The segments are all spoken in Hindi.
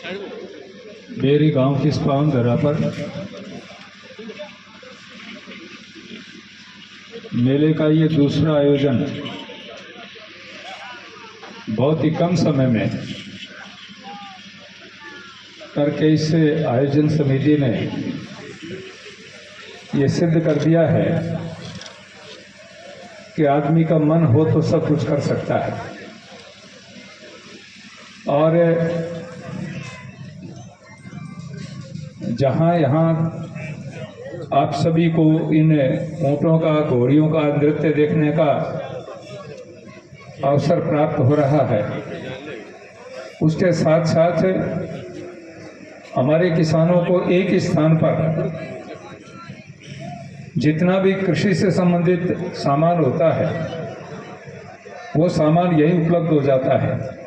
मेरी गांव की इस पावन धरा पर मेले का ये दूसरा आयोजन बहुत ही कम समय में करके इस आयोजन समिति ने ये सिद्ध कर दिया है कि आदमी का मन हो तो सब कुछ कर सकता है। और जहाँ यहाँ आप सभी को इन ऊँटों का, घोड़ियों का नृत्य देखने का अवसर प्राप्त हो रहा है, उसके साथ साथ हमारे किसानों को एक ही स्थान पर जितना भी कृषि से संबंधित सामान होता है वो सामान यही उपलब्ध हो जाता है।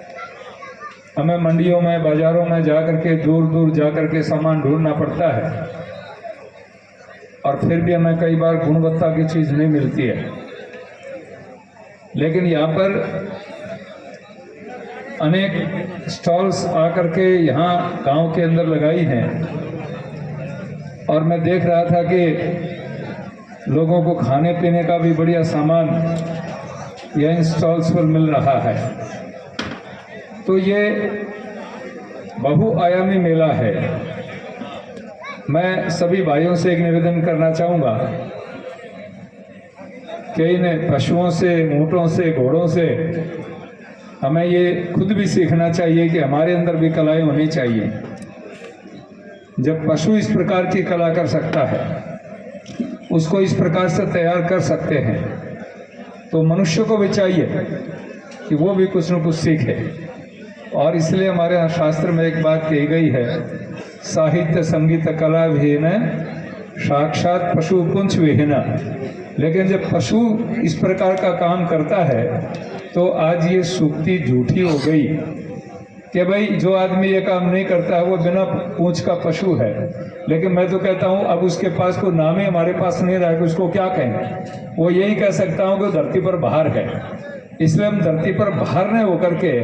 हमें मंडियों में, बाजारों में जाकर के, दूर दूर जाकर के सामान ढूंढना पड़ता है और फिर भी हमें कई बार गुणवत्ता की चीज़ नहीं मिलती है। लेकिन यहाँ पर अनेक स्टॉल्स आकर के यहाँ गांव के अंदर लगाई हैं और मैं देख रहा था कि लोगों को खाने पीने का भी बढ़िया सामान यह स्टॉल्स पर मिल रहा है। तो ये बहुआयामी मेला है। मैं सभी भाइयों से एक निवेदन करना चाहूँगा कि इन पशुओं से, ऊँटों से, घोड़ों से हमें ये खुद भी सीखना चाहिए कि हमारे अंदर भी कलाएं होनी चाहिए। जब पशु इस प्रकार की कला कर सकता है, उसको इस प्रकार से तैयार कर सकते हैं, तो मनुष्य को भी चाहिए कि वो भी कुछ न कुछ सीखे। और इसलिए हमारे यहाँ शास्त्र में एक बात कही गई है, साहित्य संगीत कला विहीन साक्षात पशु पुंछ विहीन। लेकिन जब पशु इस प्रकार का काम करता है तो आज ये सूक्ति झूठी हो गई कि भाई जो आदमी ये काम नहीं करता है वो बिना पूंछ का पशु है। लेकिन मैं तो कहता हूँ अब उसके पास कोई नाम ही हमारे पास नहीं रहा कि उसको क्या कहें। वो यही कह सकता हूँ कि धरती पर बाहर है। इसलिए हम धरती पर बाहर न होकर के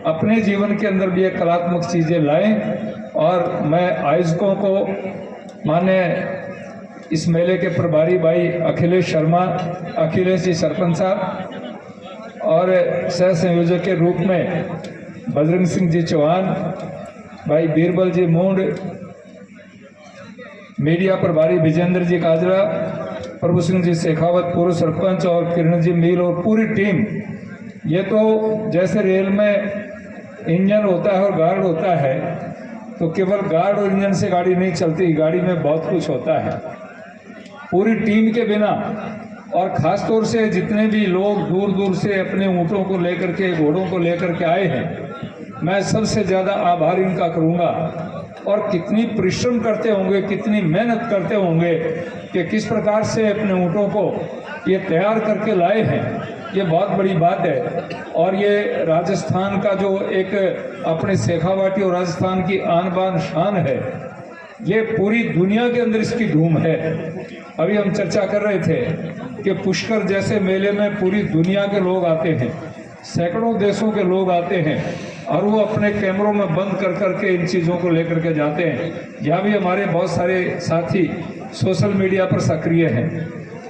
अपने जीवन के अंदर भी ये कलात्मक चीज़ें लाएं। और मैं आयोजकों को, माने इस मेले के प्रभारी भाई अखिलेश शर्मा, अखिलेश जी सरपंच साहब, और सह संयोजक के रूप में बजरंग सिंह जी चौहान, भाई बीरबल जी मूंड, मीडिया प्रभारी विजेंद्र जी काजरा, प्रभु सिंह जी शेखावत पूर्व सरपंच, और किरण जी मील और पूरी टीम। ये तो जैसे रेल में इंजन होता है और गार्ड होता है, तो केवल गार्ड और इंजन से गाड़ी नहीं चलती, गाड़ी में बहुत कुछ होता है। पूरी टीम के बिना, और ख़ास तौर से जितने भी लोग दूर दूर से अपने ऊँटों को लेकर के, घोड़ों को लेकर के आए हैं, मैं सबसे ज़्यादा आभार इनका करूँगा। और कितनी परिश्रम करते होंगे, कितनी मेहनत करते होंगे कि किस प्रकार से अपने ऊँटों को ये तैयार करके लाए हैं, ये बहुत बड़ी बात है। और ये राजस्थान का जो एक अपने शेखावाटी और राजस्थान की आन बान शान है, ये पूरी दुनिया के अंदर इसकी धूम है। अभी हम चर्चा कर रहे थे कि पुष्कर जैसे मेले में पूरी दुनिया के लोग आते हैं, सैकड़ों देशों के लोग आते हैं और वो अपने कैमरों में बंद कर करके इन चीज़ों को लेकर के जाते हैं। यहाँ भी हमारे बहुत सारे साथी सोशल मीडिया पर सक्रिय हैं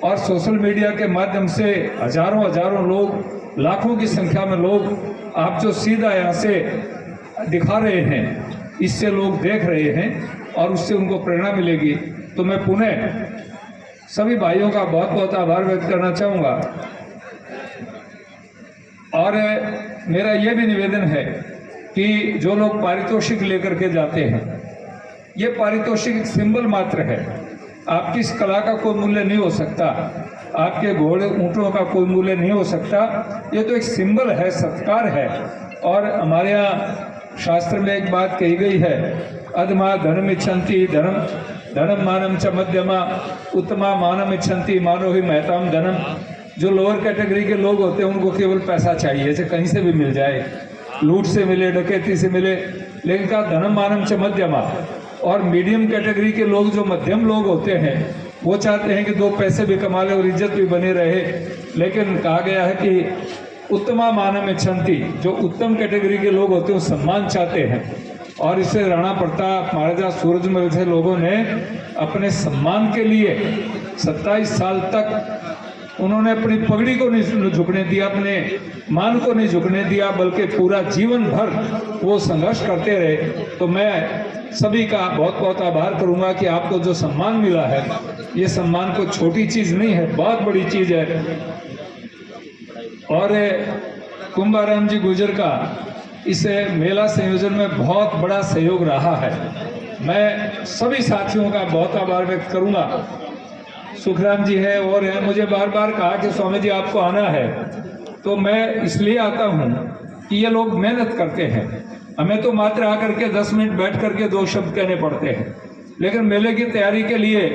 और सोशल मीडिया के माध्यम से हजारों हजारों लोग, लाखों की संख्या में लोग आप जो सीधा यहाँ से दिखा रहे हैं, इससे लोग देख रहे हैं और उससे उनको प्रेरणा मिलेगी। तो मैं पुनः सभी भाइयों का बहुत बहुत आभार व्यक्त करना चाहूँगा। और मेरा यह भी निवेदन है कि जो लोग पारितोषिक लेकर के जाते हैं, ये पारितोषिक एक सिंबल मात्र है। आपकी इस कला का कोई मूल्य नहीं हो सकता, आपके घोड़े ऊँटों का कोई मूल्य नहीं हो सकता। ये तो एक सिंबल है, सत्कार है। और हमारे यहाँ शास्त्र में एक बात कही गई है, अधमा धनम इच्छन्ति धनम मानम च मध्यमा उत्तमा मानम इच्छन्ति मानो ही महताम धनम। जो लोअर कैटेगरी के लोग होते हैं उनको केवल पैसा चाहिए, जैसे कहीं से भी मिल जाए, लूट से मिले, डकैती से मिले। लेकिन कहा धनम मानम च मध्यमा। और मीडियम कैटेगरी के लोग, जो मध्यम लोग होते हैं, वो चाहते हैं कि दो पैसे भी कमा ले और इज्जत भी बनी रहे। लेकिन कहा गया है कि उत्तमा मानम इच्छन्ति, जो उत्तम कैटेगरी के लोग होते हैं वो सम्मान चाहते हैं। और इससे राणा प्रताप, महाराजा सूरजमल जैसे लोगों ने अपने सम्मान के लिए 27 साल तक उन्होंने अपनी पगड़ी को नहीं झुकने दिया, अपने मान को नहीं झुकने दिया, बल्कि पूरा जीवन भर वो संघर्ष करते रहे। तो मैं सभी का बहुत बहुत आभार करूंगा कि आपको जो सम्मान मिला है, ये सम्मान कोई छोटी चीज नहीं है, बहुत बड़ी चीज है। और कुंभाराम जी गुर्जर का इस मेला संयोजन में बहुत बड़ा सहयोग रहा है। मैं सभी साथियों का बहुत आभार व्यक्त करूंगा। सुखराम जी है और है, मुझे बार बार कहा कि स्वामी जी आपको आना है, तो मैं इसलिए आता हूं कि ये लोग मेहनत करते हैं। हमें तो मात्र आकर के 10 मिनट बैठ करके 2 शब्द कहने पड़ते हैं, लेकिन मेले की तैयारी के लिए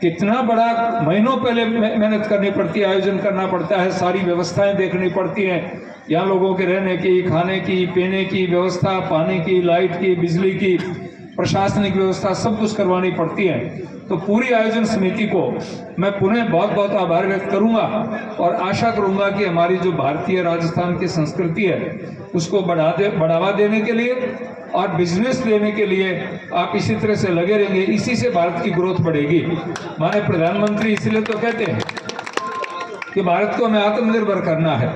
कितना बड़ा महीनों पहले मेहनत करनी पड़ती है, आयोजन करना पड़ता है, सारी व्यवस्थाएं देखनी पड़ती हैं, यहाँ लोगों के रहने की, खाने की, पीने की व्यवस्था, पानी की, लाइट की, बिजली की, प्रशासनिक व्यवस्था, सब कुछ करवानी पड़ती है। तो पूरी आयोजन समिति को मैं पुनः बहुत बहुत आभार व्यक्त करूंगा और आशा करूंगा कि हमारी जो भारतीय राजस्थान की संस्कृति है उसको बढ़ावा देने के लिए और बिजनेस देने के लिए आप इसी तरह से लगे रहेंगे, इसी से भारत की ग्रोथ बढ़ेगी। हमारे प्रधानमंत्री इसलिए तो कहते हैं कि भारत को हमें आत्मनिर्भर करना है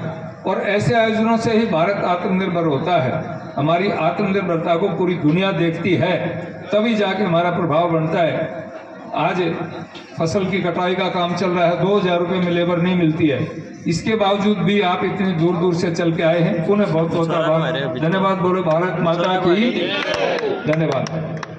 और ऐसे आयोजनों से ही भारत आत्मनिर्भर होता है। हमारी आत्मनिर्भरता को पूरी दुनिया देखती है, तभी जाके हमारा प्रभाव बनता है। आज फसल की कटाई का काम चल रहा है, 2000 रुपये में लेबर नहीं मिलती है, इसके बावजूद भी आप इतनी दूर दूर से चल के आए हैं। पुनः बहुत बहुत आभार, धन्यवाद। बोलो भारत माता की, धन्यवाद।